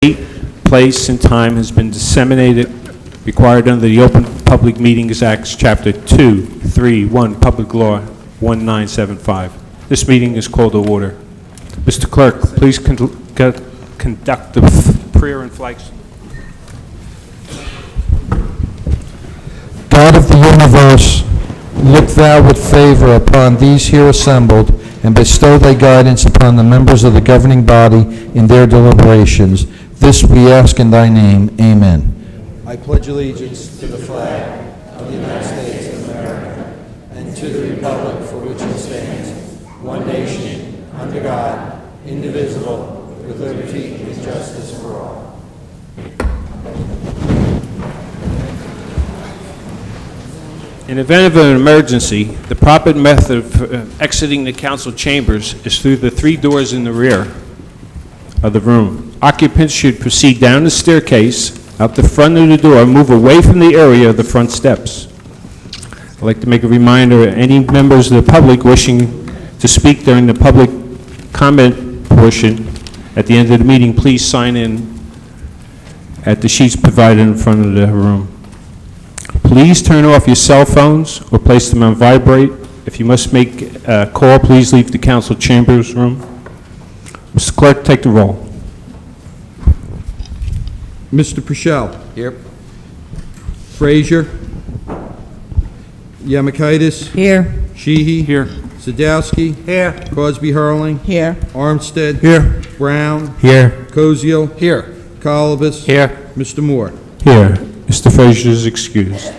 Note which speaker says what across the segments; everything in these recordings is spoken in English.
Speaker 1: date, place, and time has been disseminated, required under the Open Public Meetings Act, Chapter 231, Public Law 1975. This meeting is called to order. Mr. Clerk, please conduct the prayer and flag salute.
Speaker 2: God of the universe, look thou with favor upon these here assembled, and bestow thy guidance upon the members of the governing body in their deliberations. This we ask in thy name. Amen. I pledge allegiance to the flag of the United States of America and to the republic for which it stands, one nation, under God, indivisible, with liberty and justice for all.
Speaker 1: In event of an emergency, the proper method of exiting the council chambers is through the 3 doors in the rear of the room. Occupants should proceed down the staircase, out the front of the door, and move away from the area of the front steps. I'd like to make a reminder, any members of the public wishing to speak during the public comment portion at the end of the meeting, please sign in at the sheets provided in front of the room. Please turn off your cell phones or place them on vibrate. If you must make a call, please leave the council chambers room. Mr. Clerk, take the roll.
Speaker 2: Mr. Purcell.
Speaker 3: Here.
Speaker 2: Frazier. Yamakaitis.
Speaker 4: Here.
Speaker 2: Sheehy.
Speaker 1: Here.
Speaker 2: Sadowski.
Speaker 3: Here.
Speaker 2: Crosby Hurling.
Speaker 4: Here.
Speaker 2: Armstead.
Speaker 3: Here.
Speaker 2: Brown.
Speaker 3: Here.
Speaker 2: Koziel.
Speaker 3: Here.
Speaker 2: Colibus.
Speaker 3: Here.
Speaker 2: Mr. Moore.
Speaker 1: Here. Mr. Frazier is excused.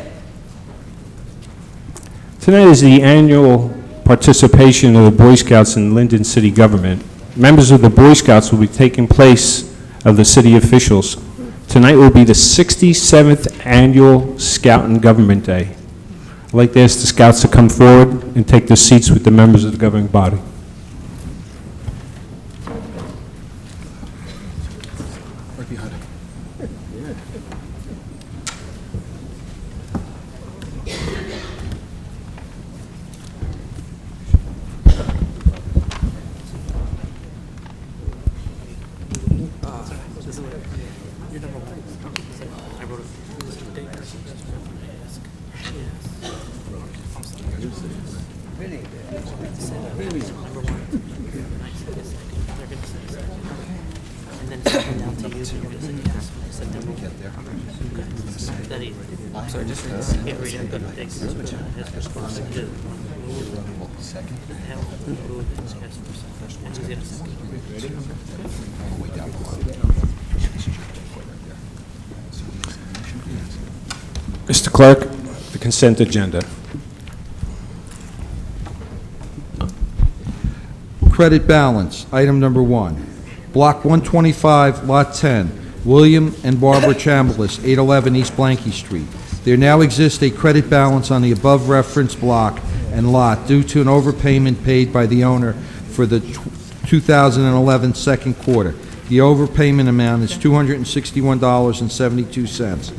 Speaker 1: Tonight is the annual participation of the Boy Scouts in Linden city government. Members of the Boy Scouts will be taking place of the city officials. Tonight will be the 67th annual Scout and Government Day. I'd like to ask the Scouts to come forward and take their seats with the members of the governing body.
Speaker 3: Right behind him.
Speaker 1: Mr. Clerk, the consent agenda.
Speaker 2: Credit balance, item number 1. Block 125, Lot 10, William and Barbara Chambliss, 811 East Blanky Street. There now exists a credit balance on the above referenced block and lot due to an overpayment paid by the owner for the 2011 second quarter. The overpayment amount is $261.72.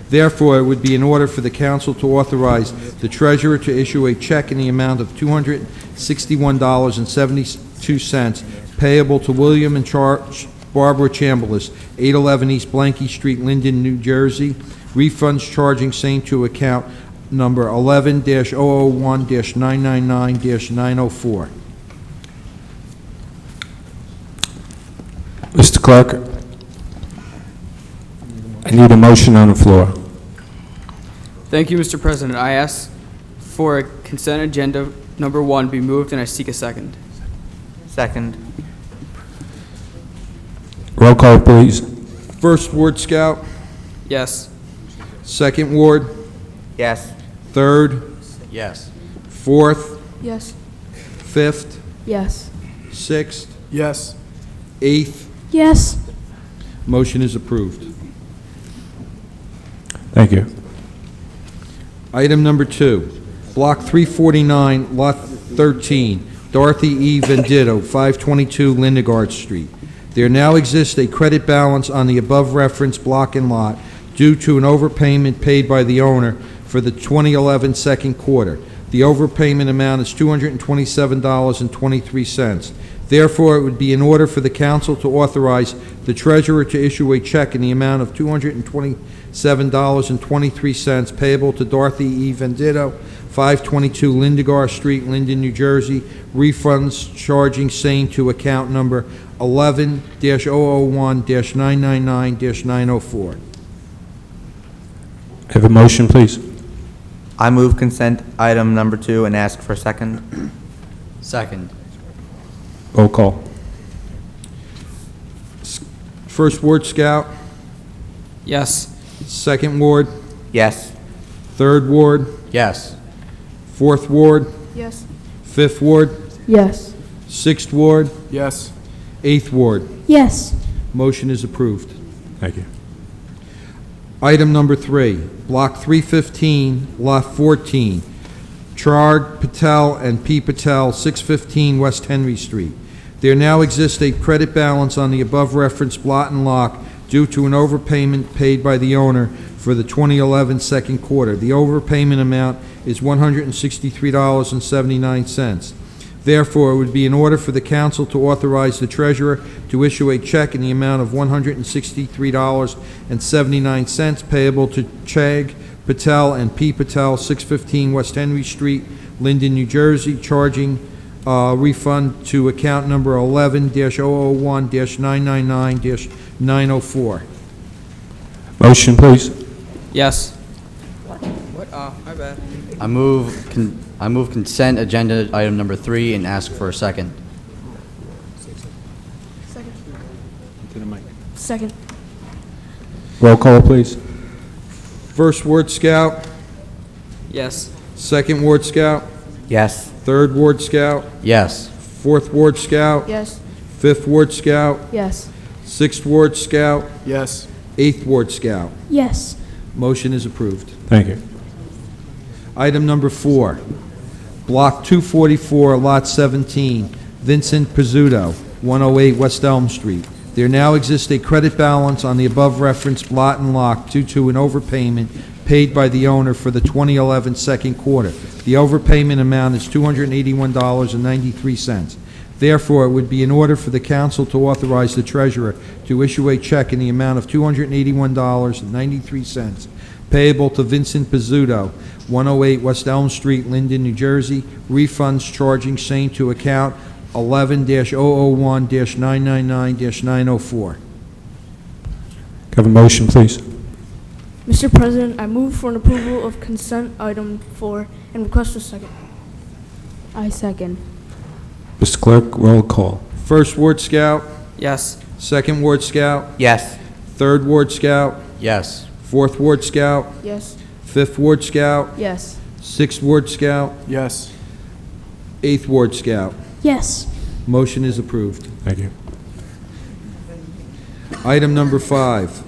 Speaker 2: Therefore, it would be in order for the council to authorize the treasurer to issue a check in the amount of $261.72 payable to William and Barbara Chambliss, 811 East Blanky Street, Linden, New Jersey. Refunds charging same to account number 11-001-999-904.
Speaker 1: Mr. Clerk, I need a motion on the floor.
Speaker 5: Thank you, Mr. President. I ask for a consent agenda number 1 be moved, and I seek a second.
Speaker 3: Second.
Speaker 1: Roll call, please.
Speaker 2: First Ward Scout,
Speaker 5: Yes.
Speaker 2: Second Ward,
Speaker 3: Yes.
Speaker 2: Third,
Speaker 3: Yes.
Speaker 2: Fourth,
Speaker 4: Yes.
Speaker 2: Fifth,
Speaker 4: Yes.
Speaker 2: Sixth,
Speaker 3: Yes.
Speaker 2: Eighth.
Speaker 4: Yes.
Speaker 2: Motion is approved.
Speaker 1: Thank you.
Speaker 2: Item number 2, Block 349, Lot 13, Dorothy E. Venditto, 522 Lindegard Street. There now exists a credit balance on the above referenced block and lot due to an overpayment paid by the owner for the 2011 second quarter. The overpayment amount is $227.23. Therefore, it would be in order for the council to authorize the treasurer to issue a check in the amount of $227.23 payable to Dorothy E. Venditto, 522 Lindegar Street, Linden, New Jersey. Refunds charging same to account number 11-001-999-904.
Speaker 1: Have a motion, please.
Speaker 3: I move consent item number 2 and ask for a second.
Speaker 4: Second.
Speaker 1: Roll call.
Speaker 2: First Ward Scout,
Speaker 5: Yes.
Speaker 2: Second Ward,
Speaker 3: Yes.
Speaker 2: Third Ward,
Speaker 4: Yes.
Speaker 2: Fourth Ward,
Speaker 6: Yes.
Speaker 2: Fifth Ward,
Speaker 6: Yes.
Speaker 2: Sixth Ward,
Speaker 7: Yes.
Speaker 2: Eighth Ward.
Speaker 6: Yes.
Speaker 2: Motion is approved.
Speaker 1: Thank you.
Speaker 2: Item number 3, Block 315, Lot 14, Chirag Patel and P. Patel, 615 West Henry Street. There now exists a credit balance on the above-referenced lot and lock due to an overpayment paid by the owner for the 2011 second quarter. The overpayment amount is $163.79. Therefore, it would be in order for the council to authorize the treasurer to issue a check in the amount of $163.79 payable to Chag Patel and P. Patel, 615 West Henry Street, Linden, New Jersey, charging refund to account number 11-001-999-904.
Speaker 1: Motion, please.
Speaker 5: Yes. What? My bad.
Speaker 4: I move consent agenda item number 3 and ask for a second.
Speaker 6: Second.
Speaker 1: To the mic.
Speaker 6: Second.
Speaker 1: Roll call, please.
Speaker 2: First Ward Scout,
Speaker 5: Yes.
Speaker 2: Second Ward Scout,
Speaker 3: Yes.
Speaker 2: Third Ward Scout,
Speaker 4: Yes.
Speaker 2: Fourth Ward Scout,
Speaker 6: Yes.
Speaker 2: Fifth Ward Scout,
Speaker 6: Yes.
Speaker 2: Sixth Ward Scout,
Speaker 7: Yes.
Speaker 2: Eighth Ward Scout.
Speaker 6: Yes.
Speaker 2: Motion is approved.
Speaker 1: Thank you.
Speaker 2: Item number 4, Block 244, Lot 17, Vincent Pizzuto, 108 West Elm Street. There now exists a credit balance on the above-referenced lot and lock due to an overpayment paid by the owner for the 2011 second quarter. The overpayment amount is $281.93. Therefore, it would be in order for the council to authorize the treasurer to issue a check in the amount of $281.93 payable to Vincent Pizzuto, 108 West Elm Street, Linden, New Jersey. Refunds charging same to account 11-001-999-904.
Speaker 1: Have a motion, please.
Speaker 6: Mr. President, I move for an approval of consent item 4 and request a second. I second.
Speaker 1: Mr. Clerk, roll call.
Speaker 2: First Ward Scout,
Speaker 5: Yes.
Speaker 2: Second Ward Scout,
Speaker 3: Yes.
Speaker 2: Third Ward Scout,
Speaker 4: Yes.
Speaker 2: Fourth Ward Scout,
Speaker 6: Yes.
Speaker 2: Fifth Ward Scout,
Speaker 6: Yes.
Speaker 2: Sixth Ward Scout,
Speaker 7: Yes.
Speaker 2: Eighth Ward Scout.
Speaker 6: Yes.
Speaker 2: Motion is approved.
Speaker 1: Thank you.
Speaker 2: Item number 5,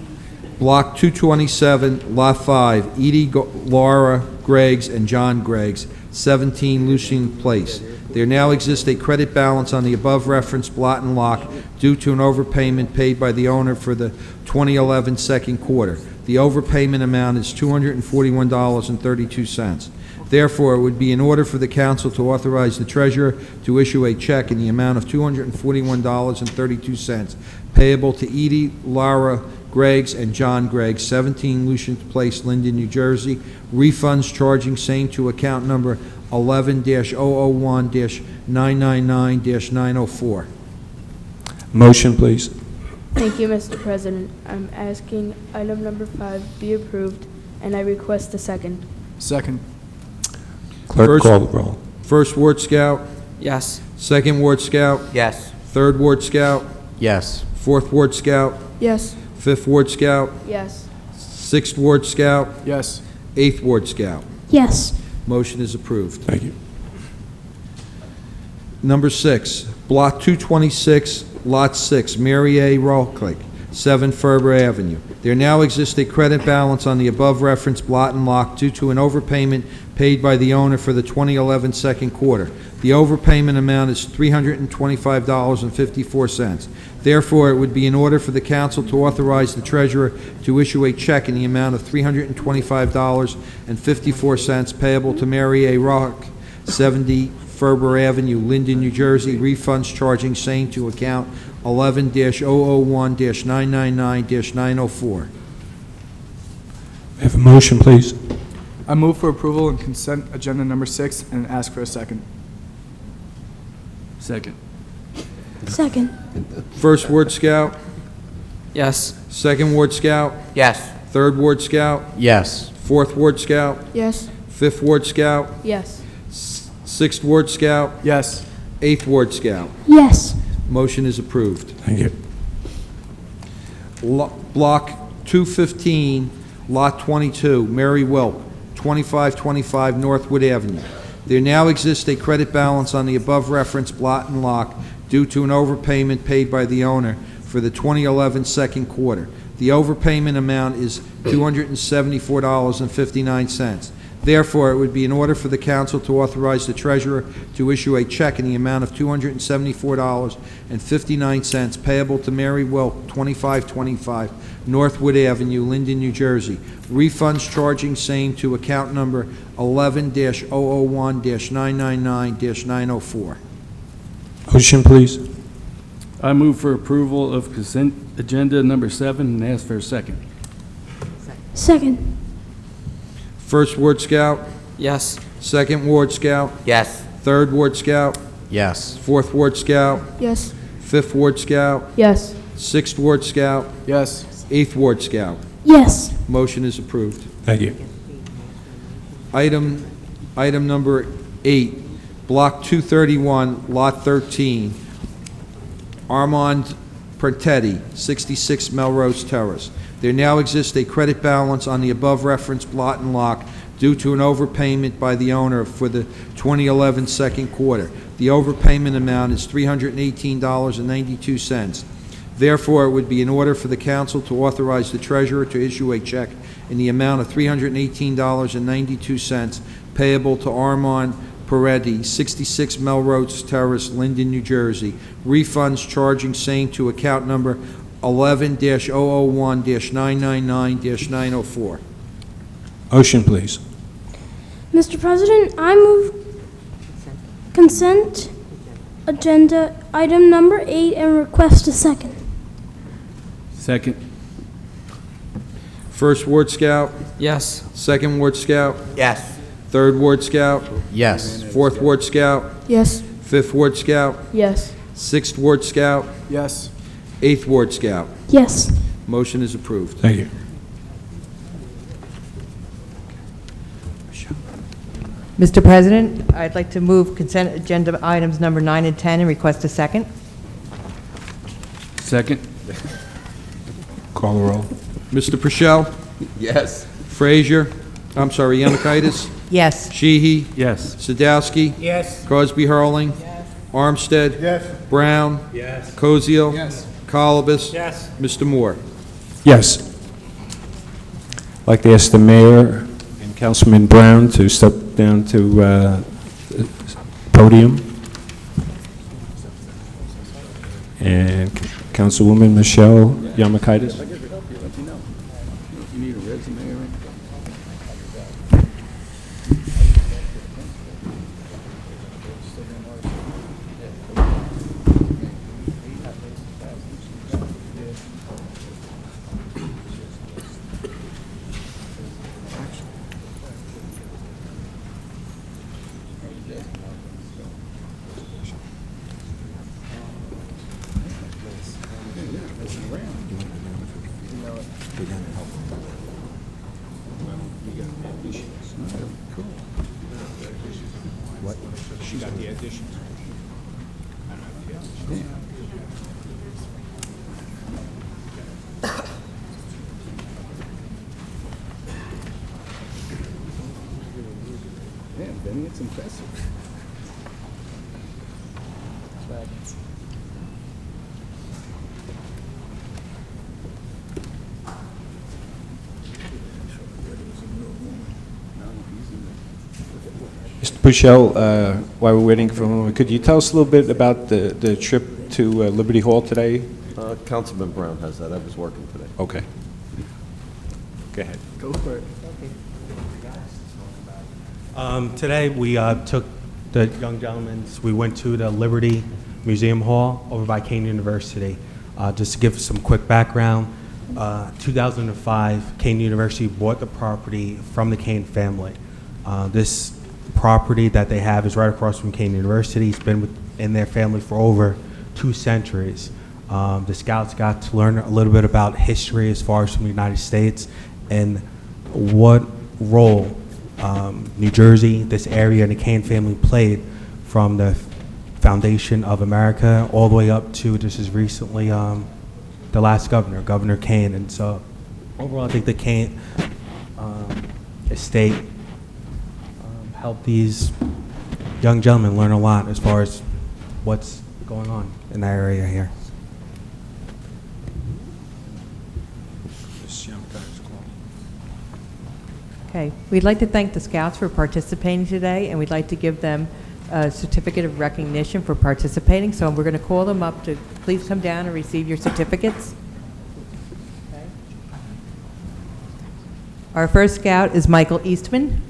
Speaker 2: Block 227, Lot 5, Edie Laura Greggs and John Greggs, 17 Lucian Place. There now exists a credit balance on the above-referenced lot and lock due to an overpayment paid by the owner for the 2011 second quarter. The overpayment amount is $241.32. Therefore, it would be in order for the council to authorize the treasurer to issue a check in the amount of $241.32 payable to Edie Laura Greggs and John Greggs, 17 Lucian Place, Linden, New Jersey. Refunds charging same to account number 11-001-999-904.
Speaker 1: Motion, please.
Speaker 6: Thank you, Mr. President. I'm asking item number 5 be approved, and I request a second.
Speaker 7: Second.
Speaker 1: Clerk,
Speaker 2: First-
Speaker 1: call the roll.
Speaker 2: First Ward Scout,
Speaker 5: Yes.
Speaker 2: Second Ward Scout,
Speaker 3: Yes.
Speaker 2: Third Ward Scout,
Speaker 4: Yes.
Speaker 2: Fourth Ward Scout,
Speaker 6: Yes.
Speaker 2: Fifth Ward Scout,
Speaker 6: Yes.
Speaker 2: Sixth Ward Scout,
Speaker 7: Yes.
Speaker 2: Eighth Ward Scout.
Speaker 6: Yes.
Speaker 2: Motion is approved.
Speaker 1: Thank you.
Speaker 2: Number 6, Block 226, Lot 6, Mary A. Rolklick, 7 Ferber Avenue. There now exists a credit balance on the above-referenced lot and lock due to an overpayment paid by the owner for the 2011 second quarter. The overpayment amount is $325.54. Therefore, it would be in order for the council to authorize the treasurer to issue a check in the amount of $325.54 payable to Mary A. Rock, 70 Ferber Avenue, Linden, New Jersey, refunds charging same to account 11-001-999-904.
Speaker 1: May I have a motion, please?
Speaker 7: I move for approval and consent agenda number 6 and ask for a second.
Speaker 4: Second.
Speaker 6: Second.
Speaker 2: First Ward Scout,
Speaker 5: Yes.
Speaker 2: Second Ward Scout,
Speaker 3: Yes.
Speaker 2: Third Ward Scout,
Speaker 4: Yes.
Speaker 2: Fourth Ward Scout,
Speaker 6: Yes.
Speaker 2: Fifth Ward Scout,
Speaker 6: Yes.
Speaker 2: Sixth Ward Scout,
Speaker 7: Yes.
Speaker 2: Eighth Ward Scout.
Speaker 6: Yes.
Speaker 2: Motion is approved.
Speaker 1: Thank you.
Speaker 2: Block 215, Lot 22, Mary Welp, 2525 Northwood Avenue. There now exists a credit balance on the above referenced lot and lock due to an overpayment paid by the owner for the 2011 second quarter. The overpayment amount is $274.59. Therefore, it would be in order for the council to authorize the treasurer to issue a check in the amount of $274.59 payable to Mary Wilk, 2525 Northwood Avenue, Linden, New Jersey. Refunds charging same to account number 11-001-999-904.
Speaker 1: Motion, please?
Speaker 8: I move for approval of consent agenda number 7 and ask for a second.
Speaker 6: Second.
Speaker 2: First Ward Scout,
Speaker 5: Yes.
Speaker 2: Second Ward Scout,
Speaker 3: Yes.
Speaker 2: Third Ward Scout,
Speaker 4: Yes.
Speaker 2: Fourth Ward Scout,
Speaker 6: Yes.
Speaker 2: Fifth Ward Scout,
Speaker 6: Yes.
Speaker 2: Sixth Ward Scout,
Speaker 7: Yes.
Speaker 2: Eighth Ward Scout.
Speaker 6: Yes.
Speaker 2: Motion is approved.
Speaker 1: Thank you.
Speaker 2: Item number 8, Block 231, Lot 13, Armand Pertetti, 66 Melrose Terrace. There now exists a credit balance on the above referenced lot and lock due to an overpayment by the owner for the 2011 second quarter. The overpayment amount is $318.92. Therefore, it would be in order for the council to authorize the treasurer to issue a check in the amount of $318.92 payable to Armand Peretti, 66 Melrose Terrace, Linden, New Jersey. Refunds charging same to account number 11-001-999-904.
Speaker 1: Motion, please?
Speaker 6: Mr. President, I move consent agenda item number 8 and request a second.
Speaker 8: Second.
Speaker 2: First Ward Scout,
Speaker 5: Yes.
Speaker 2: Second Ward Scout,
Speaker 3: Yes.
Speaker 2: Third Ward Scout,
Speaker 4: Yes.
Speaker 2: Fourth Ward Scout,
Speaker 6: Yes.
Speaker 2: Fifth Ward Scout,
Speaker 6: Yes.
Speaker 2: Sixth Ward Scout,
Speaker 7: Yes.
Speaker 2: Eighth Ward Scout.
Speaker 6: Yes.
Speaker 2: Motion is approved.
Speaker 1: Thank you.
Speaker 9: Mr. President, I'd like to move consent agenda items number 9 and 10 and request a second.
Speaker 8: Second.
Speaker 1: Call the roll.
Speaker 2: Mr. Purcell,
Speaker 3: Yes.
Speaker 2: Frazier, Yannakaitis,
Speaker 9: Yes.
Speaker 2: Sheehy,
Speaker 8: Yes.
Speaker 2: Sadowski. Yes. Crosby Hurling. Yes. Armstead.
Speaker 7: Yes.
Speaker 2: Brown.
Speaker 7: Yes.
Speaker 2: Koziel.
Speaker 7: Yes.
Speaker 2: Colibus.
Speaker 7: Yes.
Speaker 2: Mr. Moore.
Speaker 1: Yes. I'd like to ask the mayor and Councilman Brown to step down to the podium. And Councilwoman Michelle Yamakaitis.
Speaker 8: You need a resume or anything?
Speaker 1: She got the additions.
Speaker 8: Man, Benny, it's impressive.
Speaker 1: Mr. Puchel, while we're waiting for a moment, could you tell us a little bit about the trip to Liberty Hall today?
Speaker 10: Councilman Brown has that. I was working today.
Speaker 1: Okay. Go ahead.
Speaker 7: Go for it.
Speaker 11: Today, we took the young gentlemen, we went to the Liberty Museum Hall over by Kane University. Just to give some quick background, 2005, Kane University bought the property from the Kane family. This property that they have is right across from Kane University. It's been in their family for over 2 centuries. The scouts got to learn a little bit about history as far as from the United States and what role New Jersey, this area, and the Kane family played from the foundation of America all the way up to just as recently the last governor, Governor Kane. And so overall, I think the Kane estate helped these young gentlemen learn a lot as far as what's going on in that area here.
Speaker 9: Okay, we'd like to thank the Scouts for participating today, and we'd like to give them a certificate of recognition for participating. So we're going to call them up to please come down and receive your certificates. Okay. Our first Scout is Michael Eastman.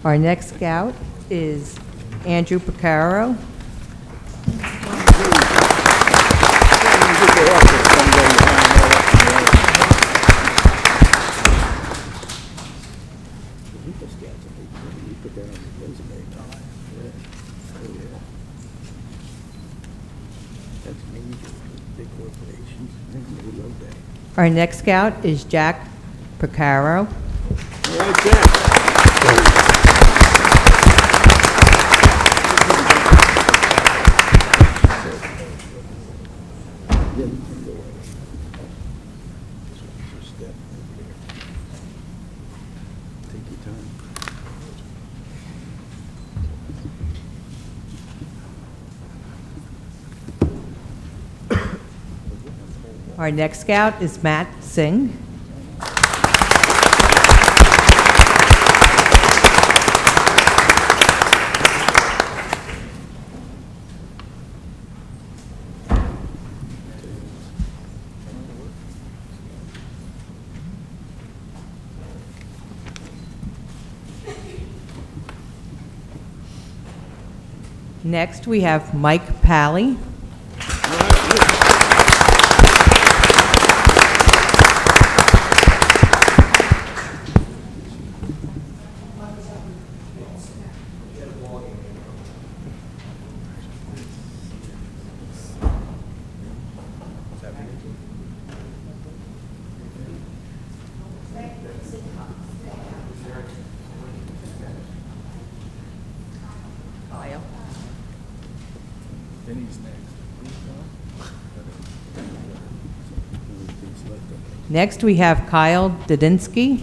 Speaker 9: Our next Scout is Andrew Picaro. Our next Scout is Jack Picaro. Our next Scout is Matt Singh. Next, we have Mike Pally. Next, we have Kyle Didinsky.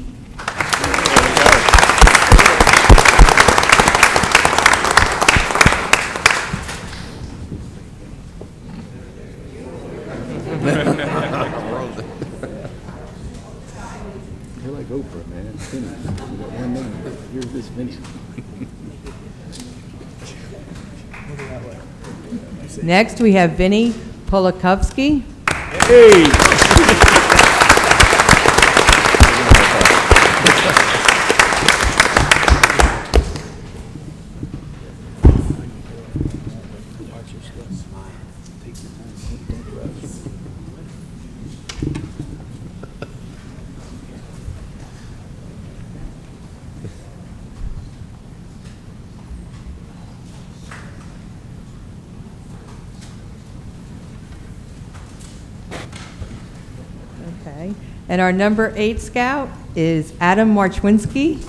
Speaker 8: You're like Oprah, man. It's finished. You got one name. Here's this finished.
Speaker 9: Next, we have Vinny Polakovsky.
Speaker 8: Hey!
Speaker 9: Okay. And our number 8 Scout is Adam Marchwinski.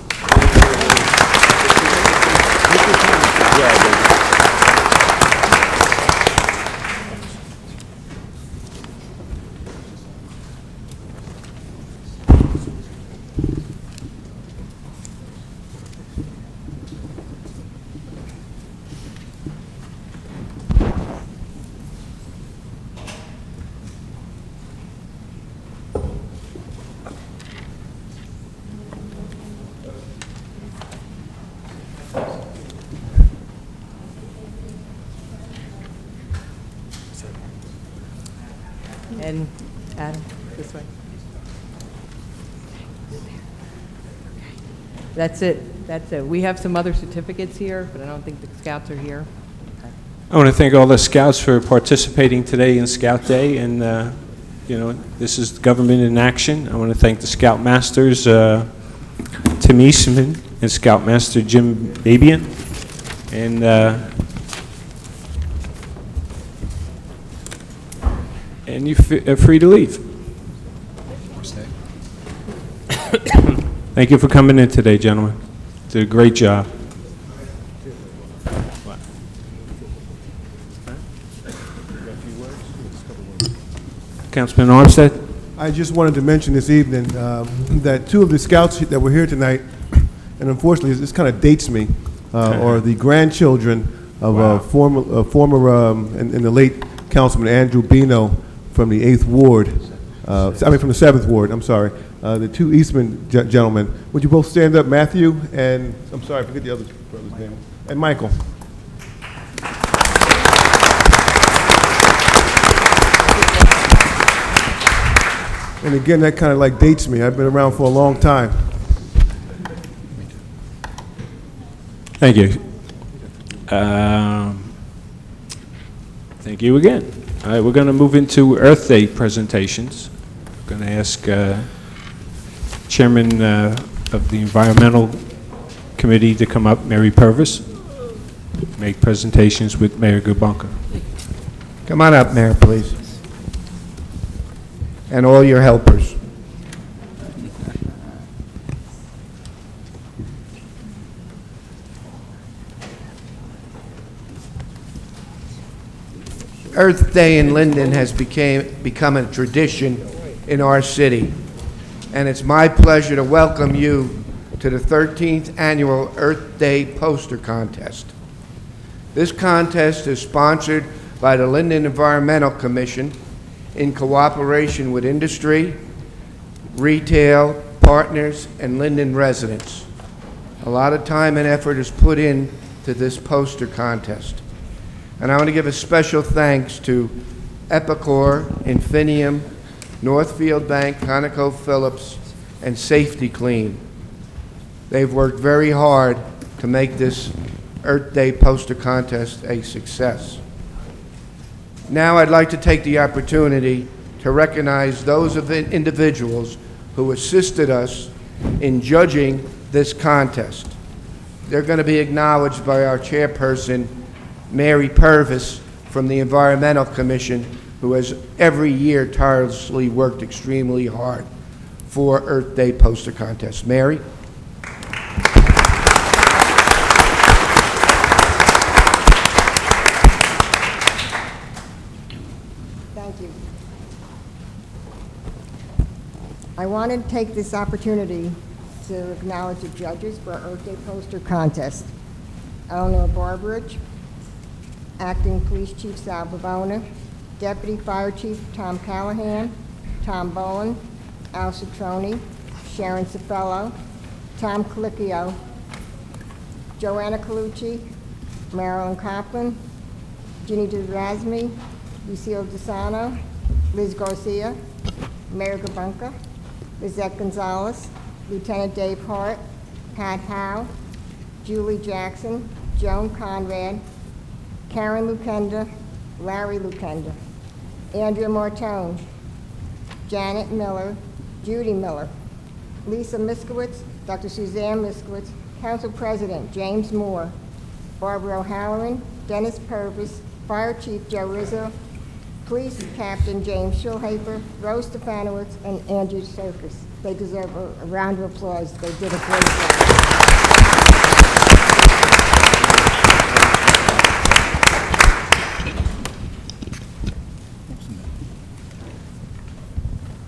Speaker 9: in, Adam, this way. That's it, that's it. We have some other certificates here, but I don't think the scouts are here.
Speaker 1: I want to thank all the scouts for participating today in Scout Day, and, this is government in action. I want to thank the Scout Masters, Tim Eastman and Scoutmaster Jim Babian, and you're free to leave. Thank you for coming in today, gentlemen. Did a great job. Councilman Armstead?
Speaker 12: I just wanted to mention this evening that two of the scouts that were here tonight, and unfortunately this kind of dates me, are the grandchildren of a former and the late Councilman Andrew Bino from the 8th Ward, from the 7th Ward, I'm sorry. The two Eastman gentlemen. Would you both stand up, Matthew and, I'm sorry, I forget the other brother's name, and Michael. And again, that kind of like dates me. I've been around for a long time.
Speaker 1: Thank you. Thank you again. All right, we're going to move into Earth Day presentations. I'm going to ask Chairman of the Environmental Committee to come up, Mary Purvis, make presentations with Mayor Gubonka.
Speaker 13: Come on up, Mayor, please. And all your helpers. Earth Day in Linden has become a tradition in our city, and it's my pleasure to welcome you to the 13th Annual Earth Day Poster Contest. This contest is sponsored by the Linden Environmental Commission in cooperation with industry, retail, partners, and Linden residents. A lot of time and effort is put into this poster contest. And I want to give a special thanks to Epicor, Infinium, Northfield Bank, ConocoPhillips, and Safety Clean. They've worked very hard to make this Earth Day poster contest a success. Now I'd like to take the opportunity to recognize those individuals who assisted us in judging this contest. They're going to be acknowledged by our chairperson, Mary Purvis, from the Environmental Commission, who has every year tirelessly worked extremely hard for Earth Day poster contest. Mary?
Speaker 14: Thank you. I want to take this opportunity to acknowledge the judges for our Earth Day poster contest. Eleanor Barbridge, Acting Police Chief Sal Bavona, Deputy Fire Chief Tom Callahan, Tom Bowen, Al Citroni, Sharon Cifello, Tom Colicchio, Joanna Colucci, Marilyn Coplin, Ginny DeRazmi, Lucille DeSano, Liz Garcia, Mayor Gabunka, Lizette Gonzalez, Lieutenant Dave Hart, Pat Howe, Julie Jackson, Joan Conrad, Karen Lukenda, Larry Lukenda, Andrea Martone, Janet Miller, Judy Miller, Lisa Miskowitz, Dr. Suzanne Miskowitz, Council President James Moore, Barbara O'Halloran, Dennis Purvis, Fire Chief Joe Rizzo, Police Captain James Schulhafer, Rose Stefanowitz, and Andrew Serkis. They deserve a round of applause. They did a great job.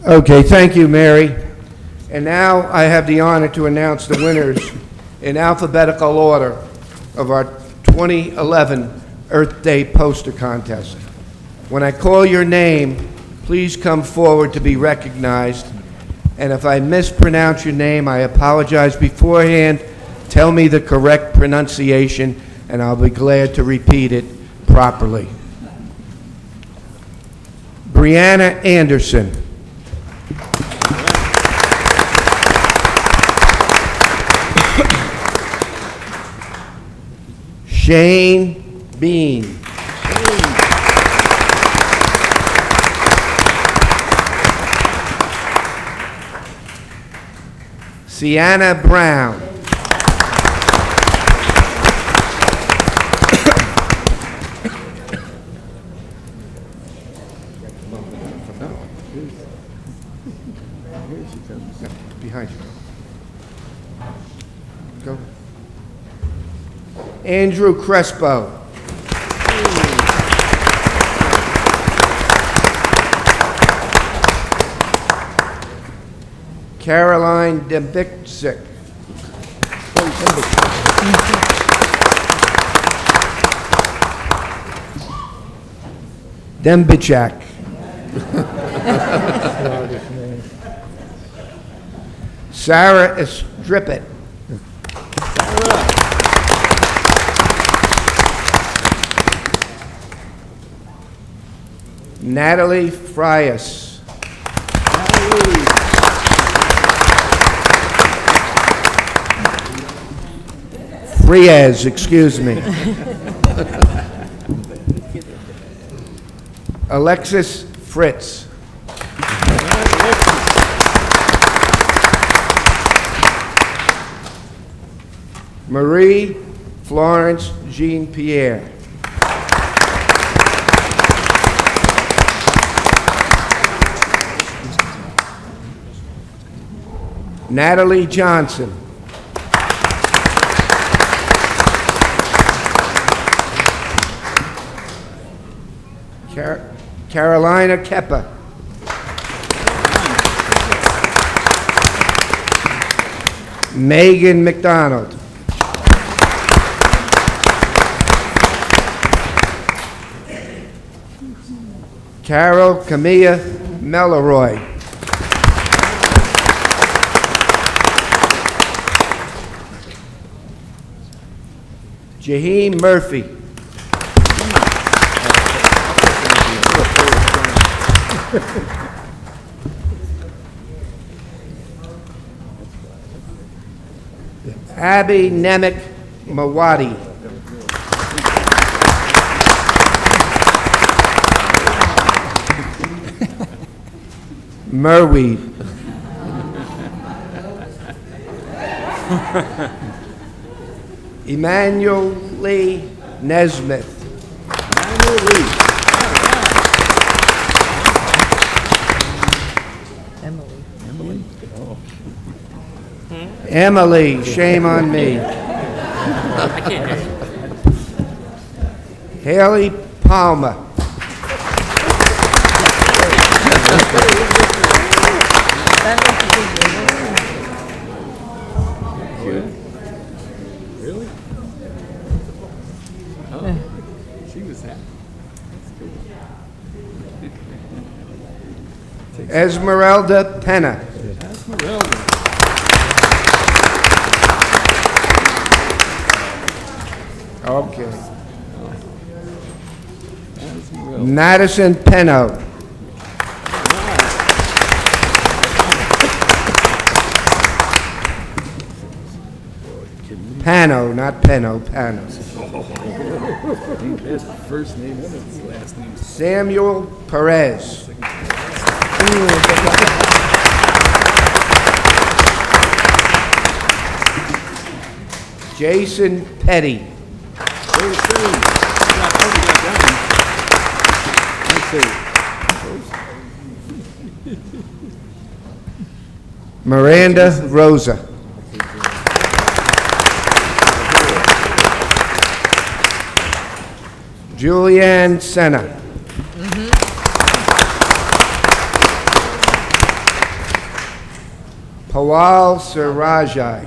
Speaker 13: Okay, thank you, Mary. And now I have the honor to announce the winners in alphabetical order of our 2011 Earth Day poster contest. When I call your name, please come forward to be recognized. And if I mispronounce your name, I apologize beforehand. Tell me the correct pronunciation, and I'll be glad to repeat it properly. Brianna Anderson. Shane Bean. Sienna Brown. Behind you. Go. Andrew Crespo. Caroline Dembicek. Dembichak. Sarah Estrippet. Natalie Frias. Frias, excuse me. Alexis Fritz. Marie Florence Jean Pierre. Natalie Johnson. Carolina Kepper. Megan McDonald. Carol Camilla Melleroy. Jaheem Murphy. Abby Nemec Mawadi. Merweed. Emmanuel Lee Nesmith. Emily, shame on me. Haley Palmer.
Speaker 8: Really? Oh, she was happy.
Speaker 13: Esmeralda Penna.
Speaker 8: Esmeralda.
Speaker 13: Okay. Madison Penno. Pano, not Penno, Pano.
Speaker 8: That's the first name, what is his last name?
Speaker 13: Samuel Perez. Jason Petty. Miranda Rosa. Julianne Senna. Pawal Sirajai.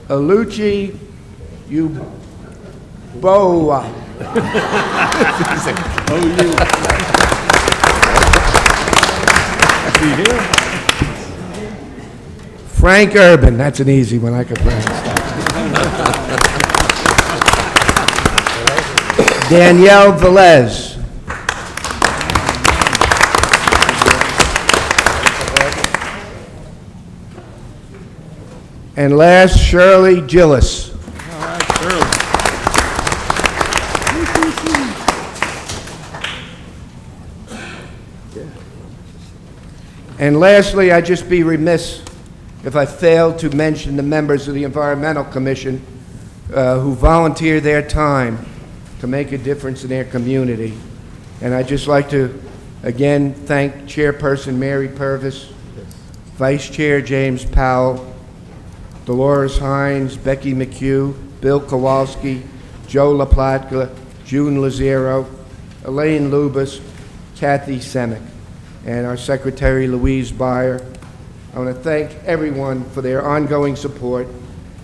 Speaker 13: Aluchi Uboa. Frank Urban, that's an easy one, I could pronounce that. Danielle Velez. And last, Shirley Gillis. And lastly, I'd just be remiss if I failed to mention the members of the Environmental Commission who volunteer their time to make a difference in their community. And I'd just like to, again, thank Chairperson Mary Purvis, Vice Chair James Powell, Dolores Hines, Becky McHugh, Bill Kowalski, Joe LaPlatka, June Lazaro, Elaine Lubas, Kathy Semick, and our Secretary Louise Byer. I want to thank everyone for their ongoing support,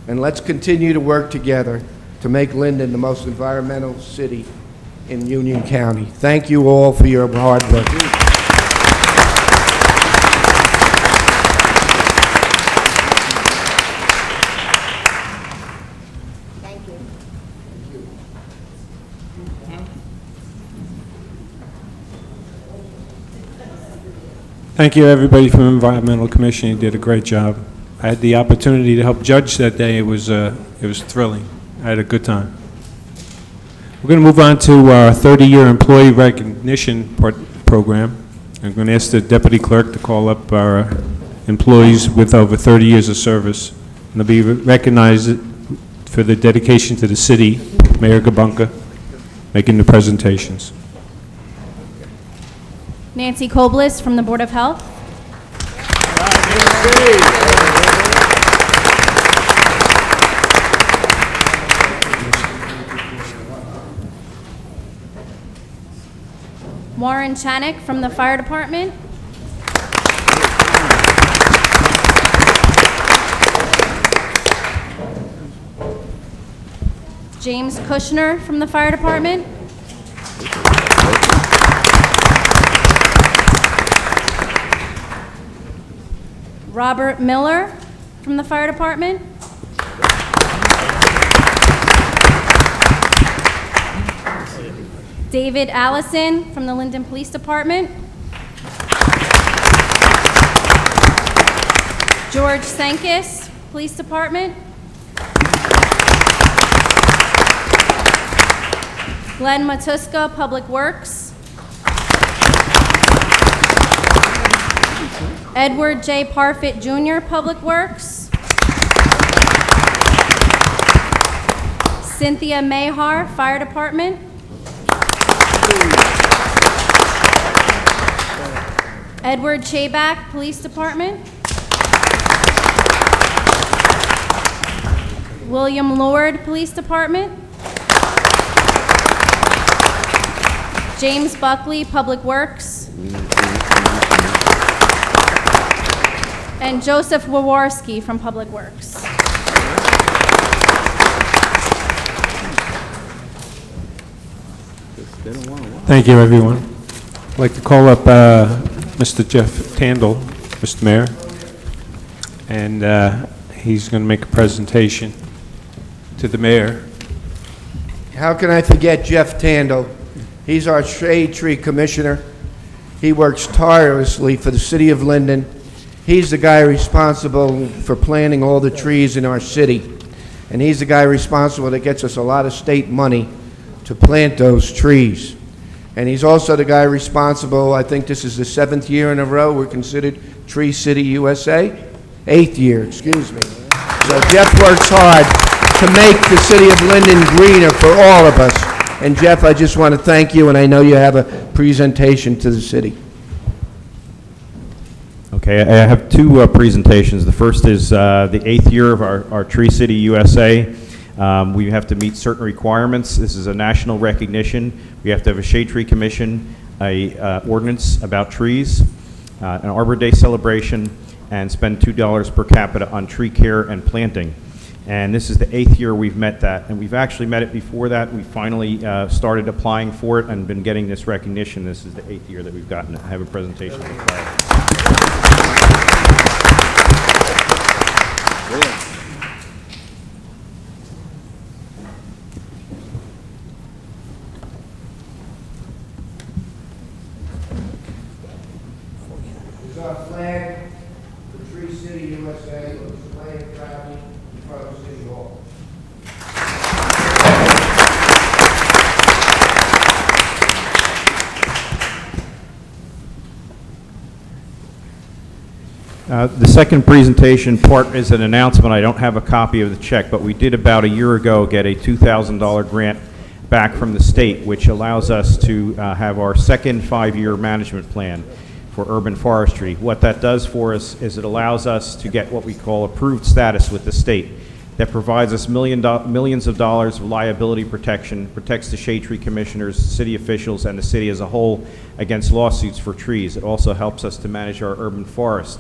Speaker 13: and let's continue to work together to make Linden the most environmental city in Union County. Thank you all for your hard work.
Speaker 14: Thank you.
Speaker 1: Thank you, everybody from the Environmental Commission. You did a great job. I had the opportunity to help judge that day. It was thrilling. I had a good time. We're going to move on to our 30-year employee recognition program. I'm going to ask the deputy clerk to call up our employees with over 30 years of service. And they'll be recognized for the dedication to the city. Mayor Gabunka making the presentations.
Speaker 15: Nancy Koblis from the Board of Health. Warren Chanik from the Fire Department. James Kushner from the Fire Department. Robert Miller from the Fire Department. David Allison from the Linden Police Department. George Sankis, Police Department. Glenn Matuska, Public Works. Edward J. Parfit Jr., Public Works. Cynthia Mahar, Fire Department. Edward Chabak, Police Department. William Lord, Police Department. James Buckley, Public Works. And Joseph Wawarski from Public Works.
Speaker 1: Thank you, everyone. I'd like to call up Mr. Jeff Tandle, Mr. Mayor, and he's going to make a presentation to the mayor.
Speaker 13: How can I forget Jeff Tandle? He's our Shade Tree Commissioner. He works tirelessly for the city of Linden. He's the guy responsible for planting all the trees in our city. And he's the guy responsible that gets us a lot of state money to plant those trees. And he's also the guy responsible, I think this is the 7th year in a row we're considered Tree City USA? 8th year, excuse me. So Jeff works hard to make the city of Linden greener for all of us. And Jeff, I just want to thank you, and I know you have a presentation to the city.
Speaker 16: Okay, I have two presentations. The first is the 8th year of our Tree City USA. We have to meet certain requirements. This is a national recognition. We have to have a Shade Tree Commission, a ordinance about trees, an Arbor Day celebration, and spend $2 per capita on tree care and planting. And this is the 8th year we've met that. And we've actually met it before that. We finally started applying for it and been getting this recognition. This is the 8th year that we've gotten it. I have a presentation of the flag.
Speaker 13: our flag, the Tree City, USA, or displayed proudly in front of City Hall.
Speaker 16: The second presentation part is an announcement. I don't have a copy of the check, but we did about a year ago get a $2,000 grant back from the state, which allows us to have our second 5-year management plan for urban forestry. What that does for us is it allows us to get what we call approved status with the state. That provides us millions of dollars of liability protection, protects the shade tree commissioners, city officials, and the city as a whole against lawsuits for trees. It also helps us to manage our urban forest.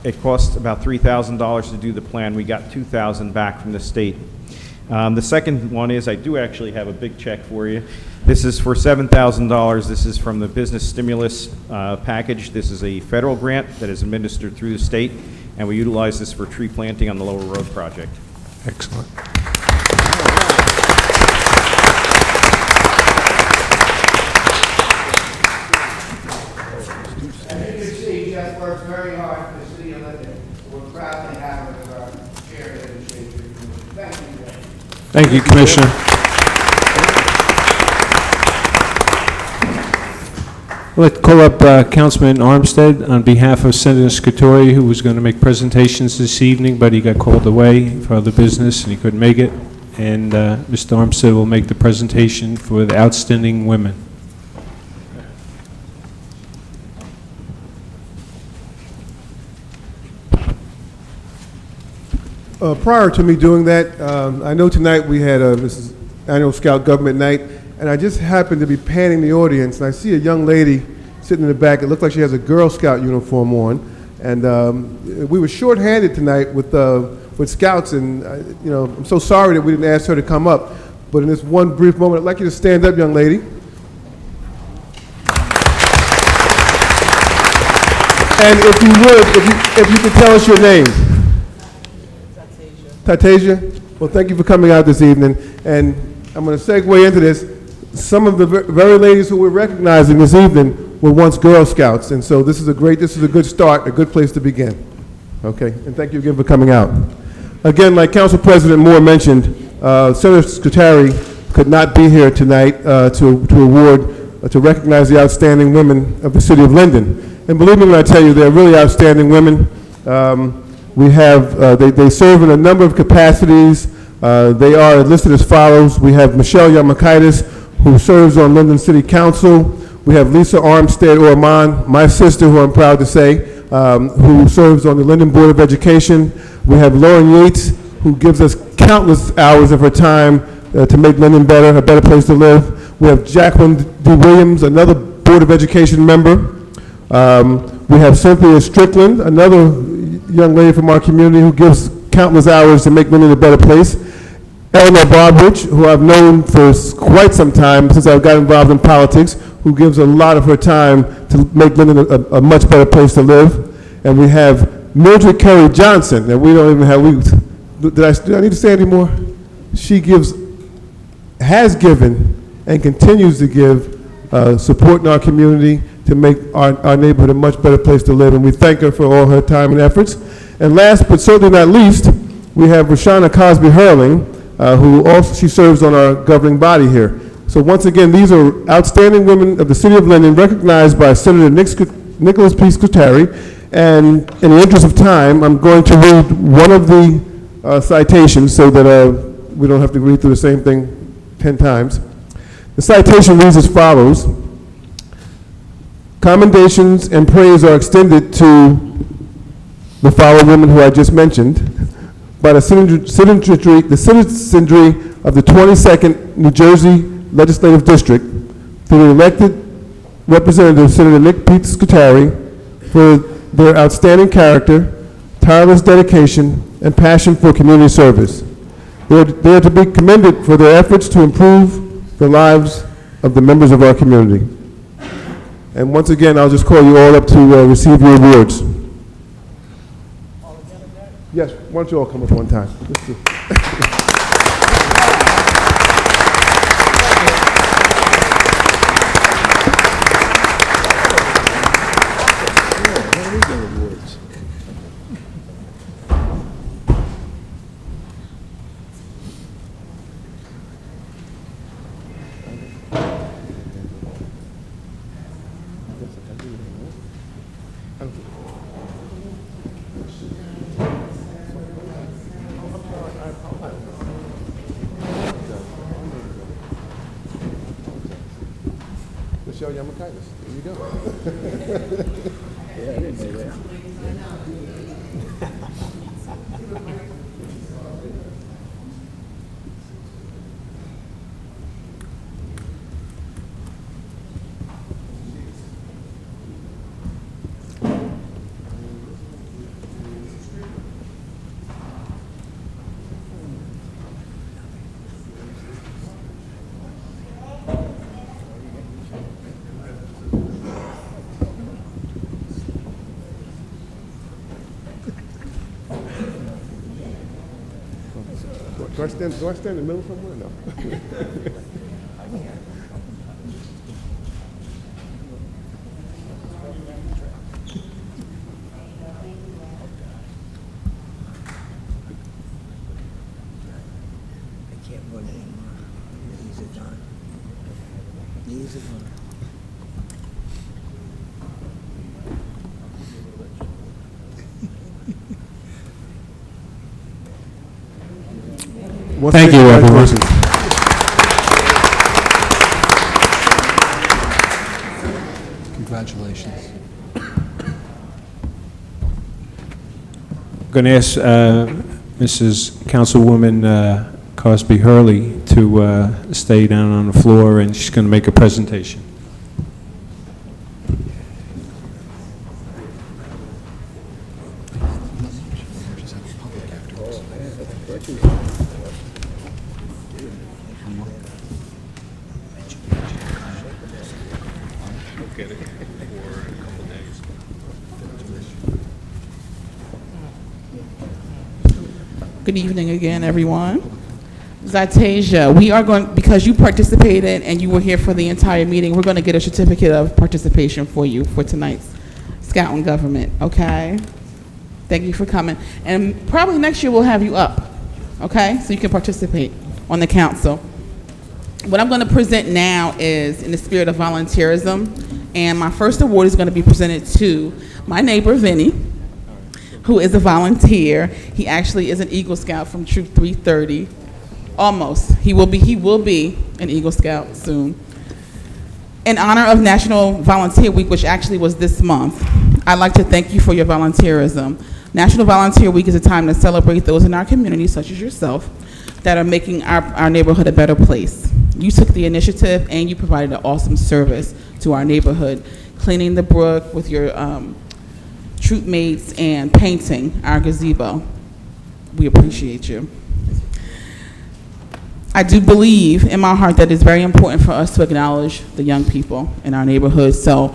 Speaker 16: It costs about $3,000 to do the plan. We got $2,000 back from the state. The second one is, I do actually have a big check for you. This is for $7,000. This is from the business stimulus package. This is a federal grant that is administered through the state, and we utilize this for tree planting on the Lower Road project.
Speaker 12: Excellent.
Speaker 13: As you can see, Jeff works very hard for the city of Linden. We're proud to have him as our chair of the Shade Tree Commission. Thank you, Jeff.
Speaker 1: Thank you, Commissioner. I'd like to call up Councilman Armstead on behalf of Senator Scatori, who was going to make presentations this evening, but he got called away for other business and he couldn't make it. And Mr. Armstead will make the presentation for the outstanding women.
Speaker 12: Prior to me doing that, I know tonight we had this is annual Scout Government Night, and I just happened to be panning the audience, and I see a young lady sitting in the back. It looked like she has a Girl Scout uniform on, and we were shorthanded tonight with Scouts, and you know, I'm so sorry that we didn't ask her to come up. But in this one brief moment, I'd like you to stand up, young lady. And if you would, if you could tell us your name. Tatasia? Well, thank you for coming out this evening. And I'm going to segue into this. Some of the very ladies who we're recognizing this evening were once Girl Scouts. And so this is a good start, a good place to begin. Okay? And thank you again for coming out. Again, like Council President Moore mentioned, Senator Scutari could not be here tonight to recognize the outstanding women of the city of Linden. And believe me when I tell you, they're really outstanding women. We have, they serve in a number of capacities. They are listed as follows. We have Michelle Yamakaitis, who serves on Linden City Council. We have Lisa Armstead Orman, my sister, who I'm proud to say, who serves on the Linden Board of Education. We have Lauren Yates, who gives us countless hours of her time to make Linden better, a better place to live. We have Jacqueline D. Williams, another Board of Education member. We have Cynthia Strickland, another young lady from our community who gives countless hours to make Linden a better place. Eleanor Barbridge, who I've known for quite some time since I got involved in politics, who gives a lot of her time to make Linden a much better place to live. And we have Mildred Curry Johnson, and we don't even have, do I need to say anymore? She has given and continues to give support in our community to make our neighborhood a much better place to live, and we thank her for all her time and efforts. And last but certainly not least, we have Roshana Cosby Hurling, who also, she serves on our governing body here. So once again, these are outstanding women of the city of Linden, recognized by Senator Nicholas P. Scutari. And in the interest of time, I'm going to read one of the citations so that we don't have to read through the same thing 10 times. The citation reads as follows. Commendations and praise are extended to the following women who I just mentioned by the citizenry of the 22nd New Jersey Legislative District through the elected representative, Senator Nick Pete Scutari, for their outstanding character, tireless dedication, and passion for community service. They are to be commended for their efforts to improve the lives of the members of our community. And once again, I'll just call you all up to receive your awards. Yes, why don't you all come up one time? show you my kindness. There you go. Yeah, I didn't say that. Do I stand in the middle somewhere? No.
Speaker 17: I can't run anymore. Knees are gone. Knees are gone.
Speaker 1: Thank you, everyone.
Speaker 2: Congratulations.
Speaker 1: I'm going to ask Mrs. Councilwoman Cosby Hurley to stay down on the floor, and she's going to make a presentation.
Speaker 18: Good evening again, everyone. Zatasia, we are going, because you participated and you were here for the entire meeting, we're going to get a certificate of participation for you for tonight's Scout and Government, okay? Thank you for coming. And probably next year we'll have you up, okay? So you can participate on the council. What I'm going to present now is in the spirit of volunteerism, and my first award is going to be presented to my neighbor, Vinny, who is a volunteer. He actually is an Eagle Scout from Troop 330. Almost. He will be an Eagle Scout soon. In honor of National Volunteer Week, which actually was this month, I'd like to thank you for your volunteerism. National Volunteer Week is a time to celebrate those in our community, such as yourself, that are making our neighborhood a better place. You took the initiative and you provided an awesome service to our neighborhood, cleaning the brook with your troop mates and painting our gazebo. We appreciate you. I do believe in my heart that it's very important for us to acknowledge the young people in our neighborhood. So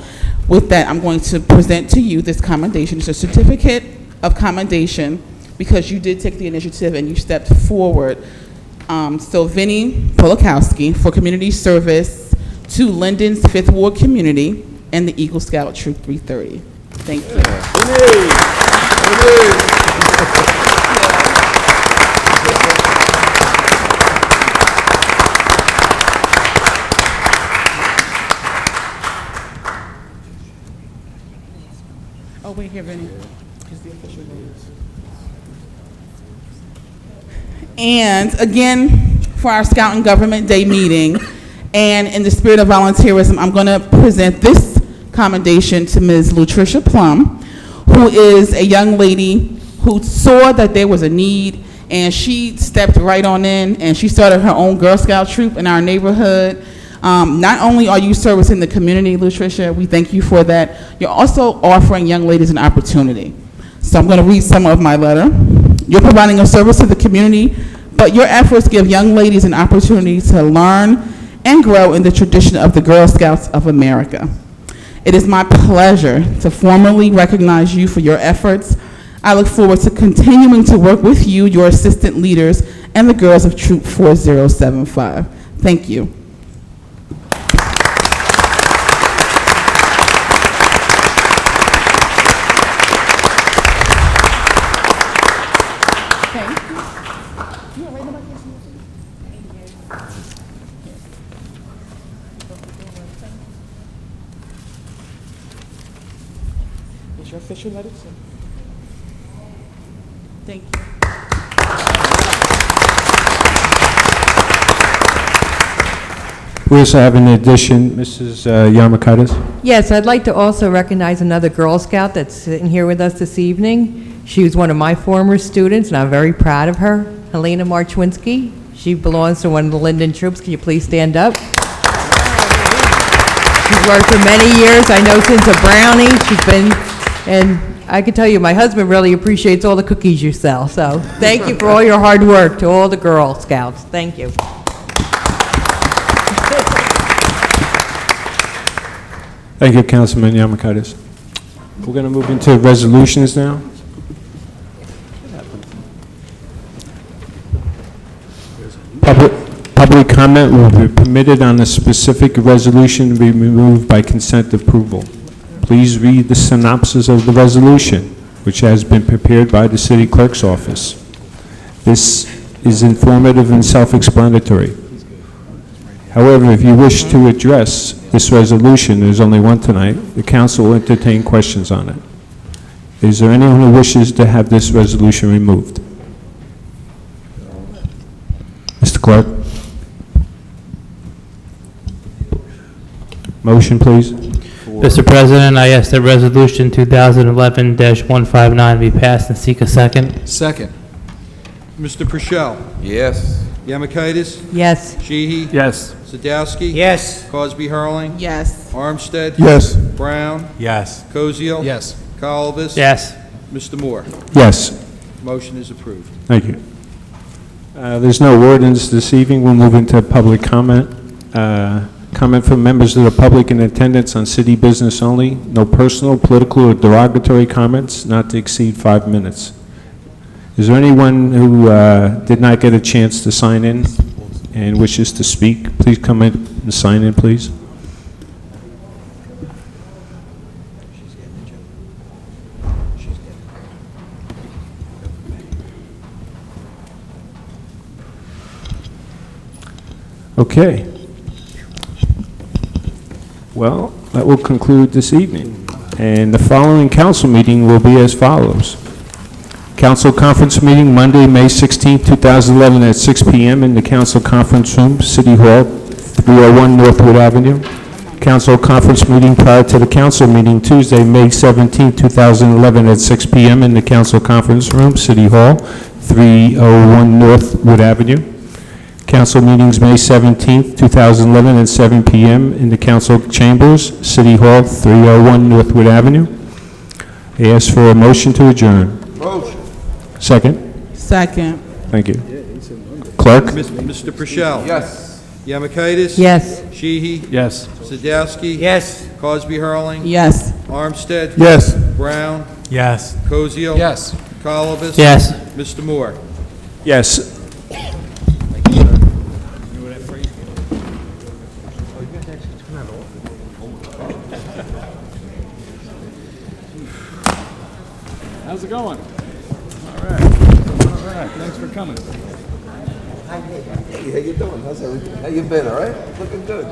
Speaker 18: with that, I'm going to present to you this commendation. It's a certificate of commendation because you did take the initiative and you stepped forward. So Vinny Polakowski for community service to Linden's 5th Ward community and the Eagle Scout Troop 330. Thank you. Oh, wait here, Vinny. Here's the official names. And again, for our Scout and Government Day meeting, and in the spirit of volunteerism, I'm going to present this commendation to Ms. Lutricia Plum, who is a young lady who saw that there was a need, and she stepped right on in, and she started her own Girl Scout troop in our neighborhood. Not only are you servicing the community, Lutricia, we thank you for that, you're also offering young ladies an opportunity. So I'm going to read some of my letter. You're providing a service to the community, but your efforts give young ladies an opportunity to learn and grow in the tradition of the Girl Scouts of America. It is my pleasure to formally recognize you for your efforts. I look forward to continuing to work with you, your assistant leaders, and the girls of Troop 4075. Thank you. It's your official letter, sir. Thank you.
Speaker 1: We also have an addition, Mrs. Yarmakaitis.
Speaker 9: Yes, I'd like to also recognize another Girl Scout that's sitting here with us this evening. She was one of my former students, and I'm very proud of her, Helena Marchwinski. She belongs to one of the Linden troops. Can you please stand up? She's worked for many years, I know since a brownie. She's been, and I can tell you, my husband really appreciates all the cookies you sell. So thank you for all your hard work to all the Girl Scouts. Thank you.
Speaker 1: Thank you, Councilman Yarmakaitis. We're going to move into resolutions now. Public comment will be permitted on a specific resolution to be removed by consent approval. Please read the synopsis of the resolution, which has been prepared by the city clerk's office. This is informative and self-explanatory. However, if you wish to address this resolution, there's only one tonight, the council will entertain questions on it. Is there anyone who wishes to have this resolution removed? Mr. Clerk? Motion, please.
Speaker 19: Mr. President, I ask that Resolution 2011-159 be passed and seek a second.
Speaker 20: Second. Mr. Purcell.
Speaker 10: Yes.
Speaker 20: Yamakaitis.
Speaker 9: Yes.
Speaker 20: Sheehy.
Speaker 8: Yes.
Speaker 20: Sadowski.
Speaker 17: Yes.
Speaker 20: Cosby Hurling.
Speaker 18: Yes.
Speaker 20: Armstead.
Speaker 12: Yes.
Speaker 20: Brown.
Speaker 11: Yes.
Speaker 20: Koziel.
Speaker 7: Yes.
Speaker 20: Colvus.
Speaker 19: Yes.
Speaker 20: Mr. Moore.
Speaker 1: Yes.
Speaker 20: Motion is approved.
Speaker 1: Thank you. There's no ordinance this evening. We'll move into public comment. Comment from members of the public in attendance on city business only. No personal, political, or derogatory comments, not to exceed 5 minutes. Is there anyone who did not get a chance to sign in and wishes to speak? Please come in and sign in, please. Okay. Well, that will conclude this evening. And the following council meeting will be as follows. Council conference meeting Monday, May 16, 2011 at 6 p.m. in the council conference room, City Hall, 301 Northwood Avenue. Council conference meeting prior to the council meeting Tuesday, May 17, 2011 at 6 p.m. in the council conference room, City Hall, 301 Northwood Avenue. Council meetings May 17th, 2011 at 7 p.m. in the council chambers, City Hall, 301 Northwood Avenue. I ask for a motion to adjourn.
Speaker 10: Motion.
Speaker 1: Second.
Speaker 18: Second.
Speaker 1: Thank you. Clerk?
Speaker 20: Mr. Purcell.
Speaker 10: Yes.
Speaker 20: Yamakaitis.
Speaker 9: Yes.
Speaker 20: Sheehy.
Speaker 8: Yes.
Speaker 20: Sadowski.
Speaker 17: Yes.
Speaker 20: Cosby Hurling.
Speaker 18: Yes.
Speaker 20: Armstead.
Speaker 12: Yes.
Speaker 20: Brown.
Speaker 11: Yes.
Speaker 20: Koziel.
Speaker 7: Yes.
Speaker 20: Colvus.
Speaker 19: Yes.
Speaker 20: Mr. Moore.
Speaker 1: Yes.
Speaker 8: How's it going? All right. All right. Thanks for coming.
Speaker 10: Hey, how you doing? How's everything? How you been, all right? Looking good.